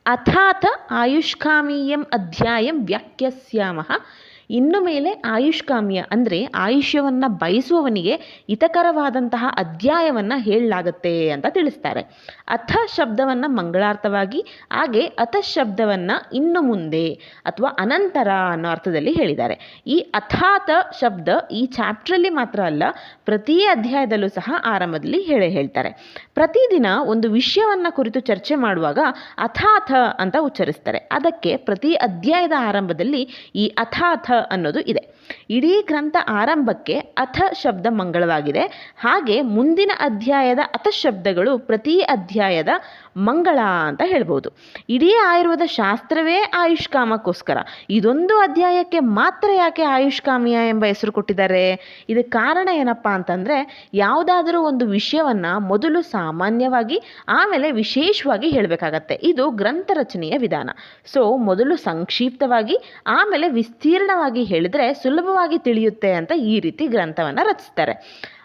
ಅಥಾಥ ಆಯುಷ್ಕಾಮೀಯಂ ಅಧ್ಯಾಯಂ ವ್ಯಾಖ್ಯಾಸ್ಯಾಮಃ. ಇನ್ನು ಮೇಲೆ ಆಯುಷ್ಕಾಮಿಯ ಅಂದರೆ ಆಯುಷ್ಯವನ್ನು ಬಯಸುವವನಿಗೆ ಹಿತಕರವಾದಂತಹ ಅಧ್ಯಾಯವನ್ನು ಹೇಳಲಾಗತ್ತೆ ಅಂತ ತಿಳಿಸ್ತಾರೆ. ಅಥ ಶಬ್ದವನ್ನು ಮಂಗಳಾರ್ಥವಾಗಿ, ಹಾಗೆ ಅಥ ಶಬ್ದವನ್ನು ಇನ್ನು ಮುಂದೆ ಅಥವಾ ಅನಂತರ ಅನ್ನೋ ಅರ್ಥದಲ್ಲಿ ಹೇಳಿದ್ದಾರೆ. ಈ ಅಥಾಥ ಶಬ್ದ ಈ ಚಾಪ್ಟ್ರಲ್ಲಿ ಮಾತ್ರ ಅಲ್ಲ, ಪ್ರತಿ ಅಧ್ಯಾಯದಲ್ಲೂ ಸಹ ಆರಂಭದಲ್ಲಿ ಹೇಳ್ತಾರೆ. ಪ್ರತಿದಿನ ಒಂದು ವಿಷಯವನ್ನು ಕುರಿತು ಚರ್ಚೆ ಮಾಡುವಾಗ ಅಥಾಥ ಅಂತ ಉಚ್ಚರಿಸ್ತಾರೆ. ಅದಕ್ಕೆ ಪ್ರತಿ ಅಧ್ಯಾಯದ ಆರಂಭದಲ್ಲಿ ಈ ಅಥಾಥ ಅನ್ನೋದು ಇದೆ. ಇಡೀ ಗ್ರಂಥ ಆರಂಭಕ್ಕೆ ಅಥ ಶಬ್ದ ಮಂಗಳವಾಗಿದೆ. ಹಾಗೆ ಮುಂದಿನ ಅಧ್ಯಾಯದ ಅಥ ಶಬ್ದಗಳು ಪ್ರತಿ ಅಧ್ಯಾಯದ ಮಂಗಳ ಅಂತ ಹೇಳ್ಬೋದು. ಇಡೀ ಆಯುರ್ವೇದ ಶಾಸ್ತ್ರವೇ ಆಯುಷ್ಕಾಮಕ್ಕೋಸ್ಕರ. ಇದೊಂದು ಅಧ್ಯಾಯಕ್ಕೆ ಮಾತ್ರ ಯಾಕೆ ಆಯುಷ್ಕಾಮಿಯ ಎಂಬ ಹೆಸರು ಕೊಟ್ಟಿದ್ದಾರೆ? ಇದಕ್ಕೆ ಕಾರಣ ಏನಪ್ಪ ಅಂತಂದರೆ, ಯಾವುದಾದರೂ ಒಂದು ವಿಷಯವನ್ನು ಮೊದಲು ಸಾಮಾನ್ಯವಾಗಿ ಆಮೇಲೆ ವಿಶೇಷವಾಗಿ ಹೇಳಬೇಕಾಗತ್ತೆ. ಇದು ಗ್ರಂಥ ರಚನೆಯ ವಿಧಾನ. ಸೊ ಮೊದಲು ಸಂಕ್ಷಿಪ್ತವಾಗಿ ಆಮೇಲೆ ವಿಸ್ತೀರ್ಣವಾಗಿ ಹೇಳಿದರೆ ಸುಲಭವಾಗಿ ತಿಳಿಯುತ್ತೆ ಅಂತ ಈ ರೀತಿ ಗ್ರಂಥವನ್ನು ರಚಿಸ್ತಾರೆ.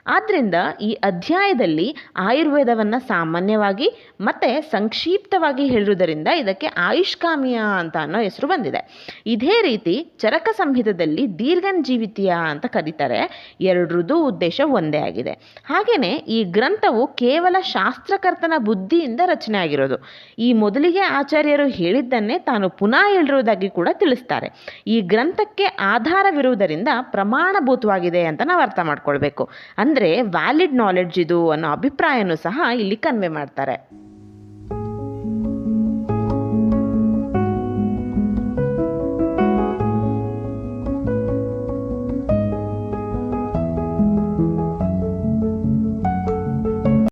ಆದ್ದರಿಂದ ಈ ಅಧ್ಯಾಯದಲ್ಲಿ ಆಯುರ್ವೇದವನ್ನು ಸಾಮಾನ್ಯವಾಗಿ ಮತ್ತು ಸಂಕ್ಷಿಪ್ತವಾಗಿ ಹೇಳಿರುವುದರಿಂದ ಇದಕ್ಕೆ ಆಯುಷ್ಕಾಮಿಯ ಅಂತ ಅನ್ನೋ ಹೆಸರು ಬಂದಿದೆ. ಇದೇ ರೀತಿ ಚರಕ ಸಂಹಿತದಲ್ಲಿ ದೀರ್ಘಂಜೀವಿತೀಯ ಅಂತ ಕರೀತಾರೆ. ಎರಡರದ್ದು ಉದ್ದೇಶ ಒಂದೇ ಆಗಿದೆ. ಹಾಗೆಯೇ ಈ ಗ್ರಂಥವು ಕೇವಲ ಶಾಸ್ತ್ರಕರ್ತನ ಬುದ್ಧಿಯಿಂದ ರಚನೆ ಆಗಿರೋದು. ಈ ಮೊದಲಿಗೆ ಆಚಾರ್ಯರು ಹೇಳಿದ್ದನ್ನೇ ತಾನು ಪುನಃ ಹೇಳಿರುವುದಾಗಿ ಕೂಡ ತಿಳಿಸ್ತಾರೆ. ಈ ಗ್ರಂಥಕ್ಕೆ ಆಧಾರವಿರುವುದರಿಂದ ಪ್ರಮಾಣಭೂತವಾಗಿದೆ ಅಂತ ನಾವು ಅರ್ಥ ಮಾಡ್ಕೊಳ್ಬೇಕು. ಅಂದರೆ ವ್ಯಾಲಿಡ್ ನಾಲೆಡ್ಜ್ ಇದು ಅನ್ನೋ ಅಭಿಪ್ರಾಯನೂ ಸಹ ಇಲ್ಲಿ ಕನ್ವೆ ಮಾಡ್ತಾರೆ.